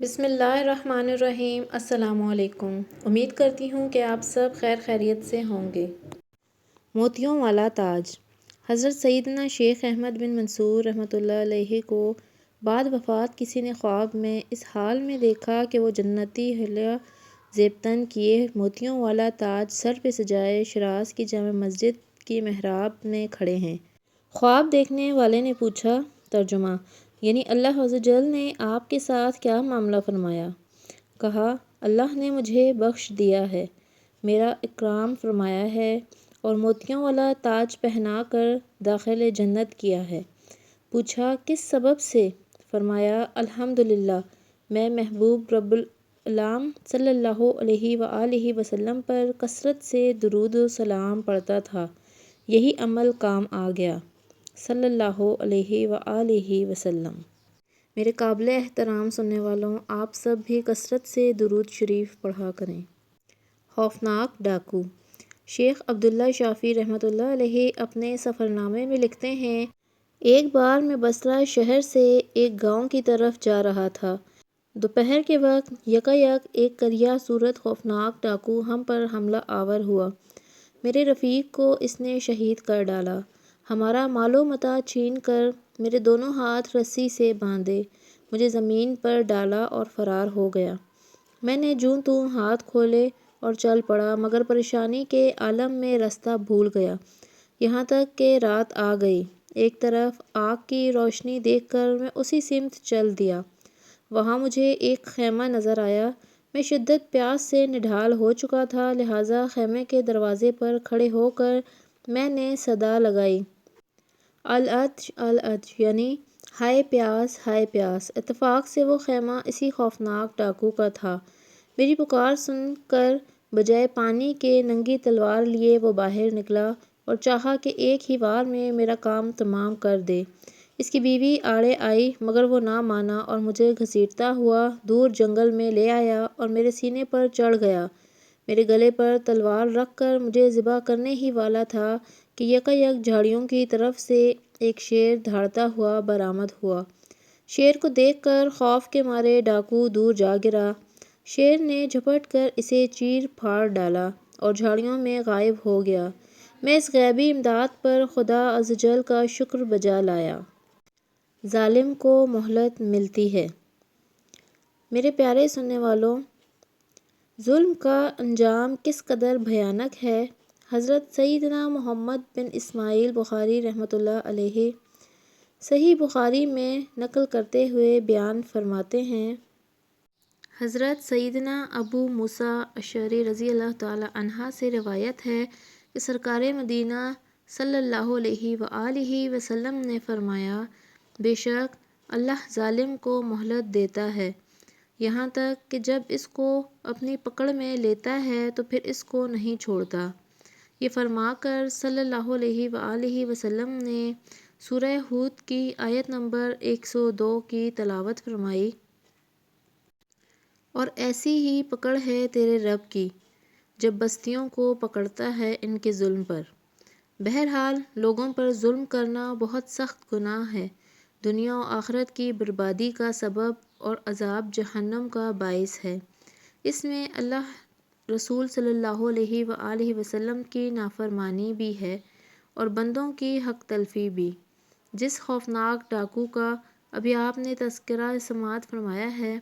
بسم اللہ الرحمن الرحیم۔ السلام علیکم۔ امید کرتی ہوں کہ آپ سب خیر خیریت سے ہوں گے۔ موتیوں والا تاج۔ حضرت سیدنا شیخ احمد بن منصور رحمۃ اللہ علیہ کو بعد وفات کسی نے خواب میں اس حال میں دیکھا کہ وہ جنتی حلیہ زیب تن کیے موتیوں والا تاج سر پہ سجائے شیراز کی جامع مسجد کی محراب میں کھڑے ہیں۔ خواب دیکھنے والے نے پوچھا، ترجمہ یعنی اللہ عز و جل نے آپ کے ساتھ کیا معاملہ فرمایا؟ کہا، اللہ نے مجھے بخش دیا ہے، میرا اکرام فرمایا ہے اور موتیوں والا تاج پہنا کر داخل جنت کیا ہے۔ پوچھا، کس سبب سے؟ فرمایا، الحمدللہ، میں محبوب رب العالمین صلی اللہ علیہ وآلہ وسلم پر کثرت سے درود و سلام پڑھتا تھا، یہی عمل کام آ گیا، صلی اللہ علیہ وآلہ وسلم۔ میرے قابل احترام سننے والوں، آپ سب بھی کثرت سے درود شریف پڑھا کریں۔ خوفناک ڈاکو۔ شیخ عبداللہ شافعی رحمۃ اللہ علیہ اپنے سفرنامے میں لکھتے ہیں، ایک بار میں بصرہ شہر سے ایک گاؤں کی طرف جا رہا تھا۔ دوپہر کے وقت یکایک ایک کریہ صورت خوفناک ڈاکو ہم پر حملہ آور ہوا۔ میرے رفیق کو اس نے شہید کر ڈالا، ہمارا مال و متاع چھین کر میرے دونوں ہاتھ رسی سے باندھے، مجھے زمین پر ڈالا اور فرار ہو گیا۔ میں نے جوں توں ہاتھ کھولے اور چل پڑا، مگر پریشانی کے عالم میں رستہ بھول گیا، یہاں تک کہ رات آ گئی۔ ایک طرف آگ کی روشنی دیکھ کر میں اسی سمت چل دیا، وہاں مجھے ایک خیمہ نظر آیا۔ میں شدت پیاس سے نڈھال ہو چکا تھا، لہٰذا خیمے کے دروازے پر کھڑے ہو کر میں نے صدا لگائی، العطش العطش، یعنی ہائے پیاس ہائے پیاس۔ اتفاق سے وہ خیمہ اسی خوفناک ڈاکو کا تھا۔ میری پکار سن کر بجائے پانی کے ننگی تلوار لیے وہ باہر نکلا اور چاہا کہ ایک ہی وار میں میرا کام تمام کر دے۔ اس کی بیوی آڑے آئی، مگر وہ نہ مانا اور مجھے گھسیٹتا ہوا دور جنگل میں لے آیا اور میرے سینے پر چڑھ گیا۔ میرے گلے پر تلوار رکھ کر مجھے ذبح کرنے ہی والا تھا کہ یکایک جھاڑیوں کی طرف سے ایک شیر دھاڑتا ہوا برآمد ہوا۔ شیر کو دیکھ کر خوف کے مارے ڈاکو دور جا گرا۔ شیر نے جھپٹ کر اسے چیر پھاڑ ڈالا اور جھاڑیوں میں غائب ہو گیا۔ میں اس غیبی امداد پر خدا عز و جل کا شکر بجا لایا۔ ظالم کو مہلت ملتی ہے۔ میرے پیارے سننے والوں، ظلم کا انجام کس قدر بھیانک ہے، حضرت سیدنا محمد بن اسماعیل بخاری رحمۃ اللہ علیہ صحیح بخاری میں نقل کرتے ہوئے بیان فرماتے ہیں، حضرت سیدنا ابو موسیٰ اشعری رضی اللہ تعالیٰ عنہ سے روایت ہے کہ سرکار مدینہ صلی اللہ علیہ وآلہ وسلم نے فرمایا، بے شک اللہ ظالم کو مہلت دیتا ہے، یہاں تک کہ جب اس کو اپنی پکڑ میں لیتا ہے تو پھر اس کو نہیں چھوڑتا۔ یہ فرما کر صلی اللہ علیہ وآلہ وسلم نے سورہ ہود کی آیت نمبر 102 کی تلاوت فرمائی، اور ایسی ہی پکڑ ہے تیرے رب کی جب بستیوں کو پکڑتا ہے ان کے ظلم پر۔ بہرحال لوگوں پر ظلم کرنا بہت سخت گناہ ہے، دنیا و آخرت کی بربادی کا سبب اور عذاب جہنم کا باعث ہے۔ اس میں اللہ رسول صلی اللہ علیہ وآلہ وسلم کی نافرمانی بھی ہے اور بندوں کی حق تلفی بھی۔ جس خوفناک ڈاکو کا ابھی آپ نے تذکرہ سماعت فرمایا ہے،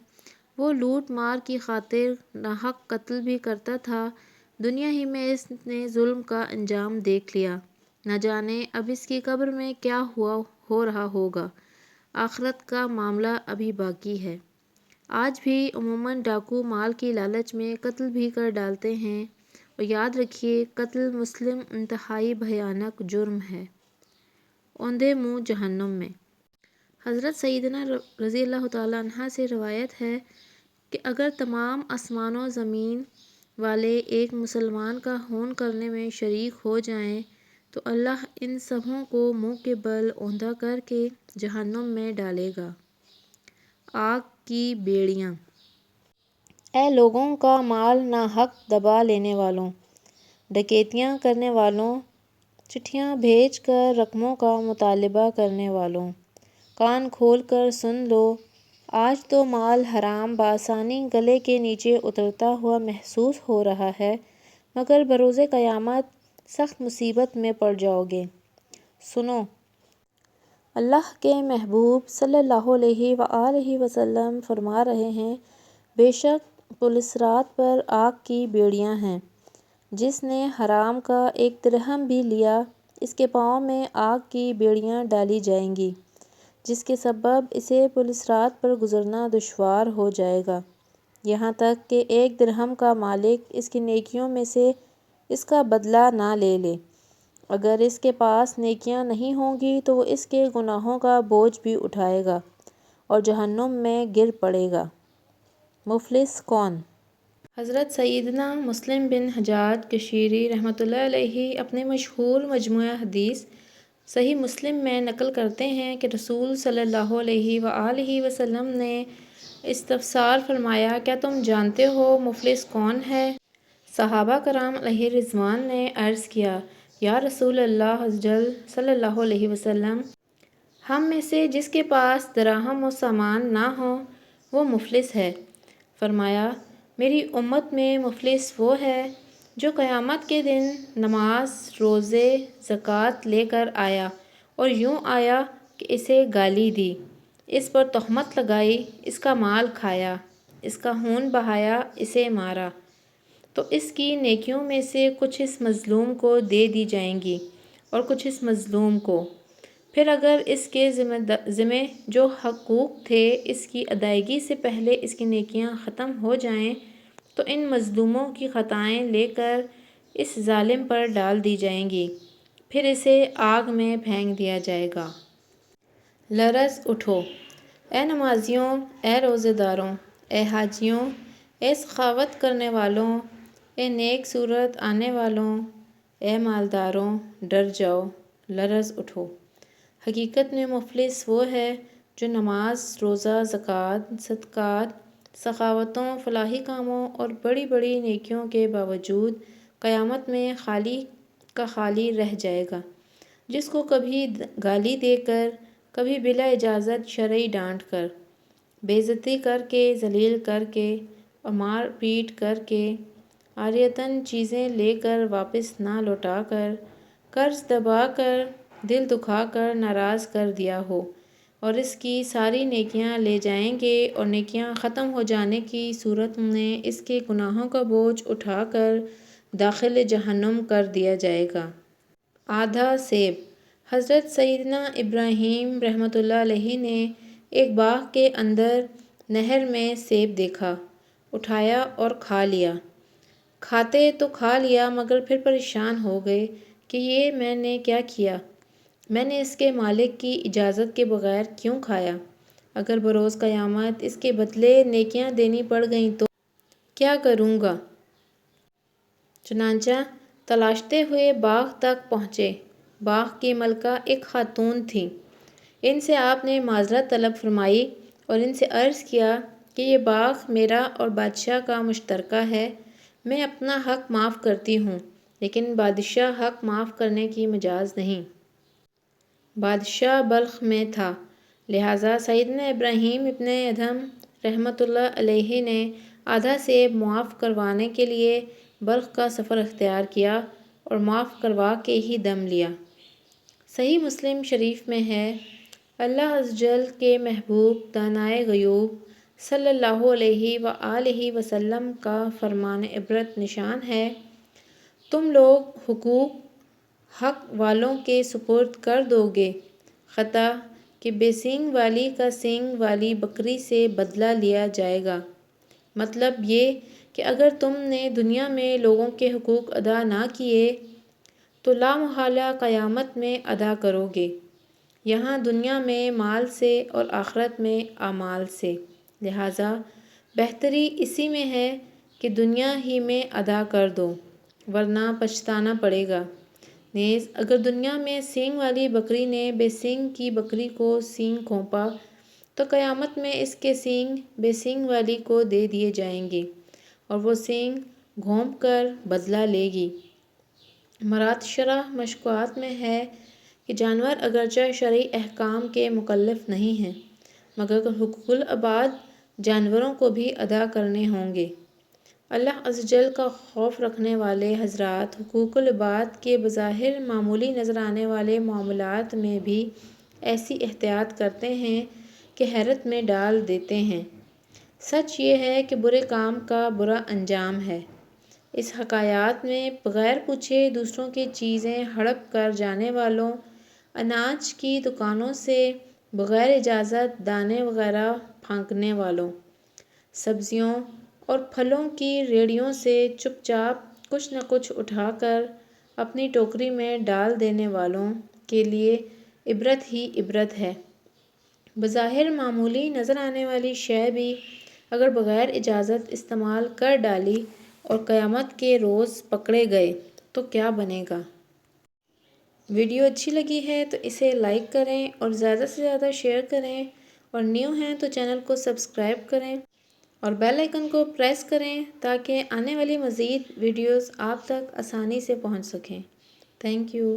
وہ لوٹ مار کی خاطر ناحق قتل بھی کرتا تھا، دنیا ہی میں اس نے ظلم کا انجام دیکھ لیا، نہ جانے اب اس کی قبر میں کیا ہو رہا ہوگا، آخرت کا معاملہ ابھی باقی ہے۔ آج بھی عموماً ڈاکو مال کی لالچ میں قتل بھی کر ڈالتے ہیں، اور یاد رکھیے قتل مسلم انتہائی بھیانک جرم ہے، اوندھے منہ جہنم میں۔ حضرت سیدنا رضی اللہ تعالیٰ عنہ سے روایت ہے کہ اگر تمام آسمان و زمین والے ایک مسلمان کا خون کرنے میں شریک ہو جائیں تو اللہ ان سبھوں کو منہ کے بل اوندھا کر کے جہنم میں ڈالے گا۔ آگ کی بیڑیاں۔ اے لوگوں کا مال ناحق دبا لینے والوں، ڈکیتیاں کرنے والوں، چٹھیاں بھیج کر رقموں کا مطالبہ کرنے والوں، کان کھول کر سن لو، آج تو مال حرام بآسانی گلے کے نیچے اترتا ہوا محسوس ہو رہا ہے، مگر بروز قیامت سخت مصیبت میں پڑ جاؤ گے۔ سنو، اللہ کے محبوب صلی اللہ علیہ وآلہ وسلم فرما رہے ہیں، بے شک پل صراط پر آگ کی بیڑیاں ہیں۔ جس نے حرام کا ایک درہم بھی لیا، اس کے پاؤں میں آگ کی بیڑیاں ڈالی جائیں گی، جس کے سبب اسے پل صراط پر گزرنا دشوار ہو جائے گا، یہاں تک کہ ایک درہم کا مالک اس کی نیکیوں میں سے اس کا بدلہ نہ لے لے۔ اگر اس کے پاس نیکیاں نہیں ہوں گی تو وہ اس کے گناہوں کا بوجھ بھی اٹھائے گا اور جہنم میں گر پڑے گا۔ مفلس کون؟ حضرت سیدنا مسلم بن حجاج قشیری رحمۃ اللہ علیہ اپنے مشہور مجموعہ حدیث صحیح مسلم میں نقل کرتے ہیں کہ رسول صلی اللہ علیہ وآلہ وسلم نے استفسار فرمایا، کیا تم جانتے ہو مفلس کون ہے؟ صحابہ کرام علیہ رضوان نے عرض کیا، یا رسول اللہ صلی اللہ علیہ وسلم، ہم میں سے جس کے پاس دراہم و سامان نہ ہو وہ مفلس ہے۔ فرمایا، میری امت میں مفلس وہ ہے جو قیامت کے دن نماز، روزے، زکوٰۃ لے کر آیا اور یوں آیا کہ اسے گالی دی، اس پر تہمت لگائی، اس کا مال کھایا، اس کا خون بہایا، اسے مارا، تو اس کی نیکیوں میں سے کچھ اس مظلوم کو دے دی جائیں گی اور کچھ اس مظلوم کو۔ پھر اگر اس کے ذمے جو حقوق تھے اس کی ادائیگی سے پہلے اس کی نیکیاں ختم ہو جائیں تو ان مظلوموں کی خطائیں لے کر اس ظالم پر ڈال دی جائیں گی، پھر اسے آگ میں پھینک دیا جائے گا۔ لرز اٹھو، اے نمازیوں، اے روزے داروں، اے حاجیوں، اے سخاوت کرنے والوں، اے نیک صورت آنے والوں، اے مالداروں، ڈر جاؤ، لرز اٹھو۔ حقیقت میں مفلس وہ ہے جو نماز، روزہ، زکوٰۃ، صدقات، سخاوتوں، فلاحی کاموں اور بڑی بڑی نیکیوں کے باوجود قیامت میں خالی کا خالی رہ جائے گا، جس کو کبھی گالی دے کر، کبھی بلا اجازت شرعی ڈانٹ کر، بے عزتی کر کے، ذلیل کر کے اور مار پیٹ کر کے، عاریۃً چیزیں لے کر واپس نہ لوٹا کر، قرض دبا کر، دل دکھا کر ناراض کر دیا ہو، اور اس کی ساری نیکیاں لے جائیں گے اور نیکیاں ختم ہو جانے کی صورت میں اس کے گناہوں کا بوجھ اٹھا کر داخل جہنم کر دیا جائے گا۔ آدھا سیب۔ حضرت سیدنا ابراہیم رحمۃ اللہ علیہ نے ایک باغ کے اندر نہر میں سیب دیکھا، اٹھایا اور کھا لیا۔ کھاتے تو کھا لیا مگر پھر پریشان ہو گئے کہ یہ میں نے کیا کیا، میں نے اس کے مالک کی اجازت کے بغیر کیوں کھایا؟ اگر بروز قیامت اس کے بدلے نیکیاں دینی پڑ گئیں تو کیا کروں گا؟ چنانچہ تلاشتے ہوئے باغ تک پہنچے۔ باغ کی ملکہ ایک خاتون تھیں۔ ان سے آپ نے معذرت طلب فرمائی اور ان سے عرض کیا کہ یہ باغ میرا اور بادشاہ کا مشترکہ ہے، میں اپنا حق معاف کرتی ہوں، لیکن بادشاہ حق معاف کرنے کی مجاز نہیں۔ بادشاہ بلخ میں تھا، لہٰذا سیدنا ابراہیم ابن ادھم رحمۃ اللہ علیہ نے آدھا سیب معاف کروانے کے لیے بلخ کا سفر اختیار کیا اور معاف کروا کے ہی دم لیا۔ صحیح مسلم شریف میں ہے، اللہ عز وجل کے محبوب دانائے غیوب صلی اللہ علیہ وآلہ وسلم کا فرمان عبرت نشان ہے، تم لوگ حقوق حق والوں کے سپرد کر دو گے، حتیٰ کہ بے سینگ والی کا سینگ والی بکری سے بدلہ لیا جائے گا۔ مطلب یہ کہ اگر تم نے دنیا میں لوگوں کے حقوق ادا نہ کیے تو لا محالہ قیامت میں ادا کرو گے، یہاں دنیا میں مال سے اور آخرت میں اعمال سے، لہٰذا بہتری اسی میں ہے کہ دنیا ہی میں ادا کر دو ورنہ پچھتانا پڑے گا۔ نیز اگر دنیا میں سینگ والی بکری نے بے سینگ کی بکری کو سینگ گھونپا تو قیامت میں اس کے سینگ بے سینگ والی کو دے دیے جائیں گے اور وہ سینگ گھونپ کر بدلہ لے گی۔ مراد شرح مشکوات میں ہے کہ جانور اگرچہ شرعی احکام کے مکلف نہیں ہیں مگر حقوق العباد جانوروں کو بھی ادا کرنے ہوں گے۔ اللہ عز و جل کا خوف رکھنے والے حضرات حقوق العباد کے بظاہر معمولی نظر آنے والے معاملات میں بھی ایسی احتیاط کرتے ہیں کہ حیرت میں ڈال دیتے ہیں۔ سچ یہ ہے کہ برے کام کا برا انجام ہے۔ اس حکایات میں بغیر پوچھے دوسروں کی چیزیں ہڑپ کر جانے والوں، اناج کی دکانوں سے بغیر اجازت دانے وغیرہ پھینکنے والوں، سبزیوں اور پھلوں کی ریڑھیوں سے چپ چاپ کچھ نہ کچھ اٹھا کر اپنی ٹوکری میں ڈال دینے والوں کے لیے عبرت ہی عبرت ہے۔ بظاہر معمولی نظر آنے والی شے بھی اگر بغیر اجازت استعمال کر ڈالی اور قیامت کے روز پکڑے گئے تو کیا بنے گا؟ ویڈیو اچھی لگی ہے تو اسے لائک کریں اور زیادہ سے زیادہ شیئر کریں، اور نیو ہیں تو چینل کو سبسکرائب کریں اور بیل آئیکن کو پریس کریں تاکہ آنے والی مزید ویڈیوز آپ تک آسانی سے پہنچ سکیں۔ Thank you.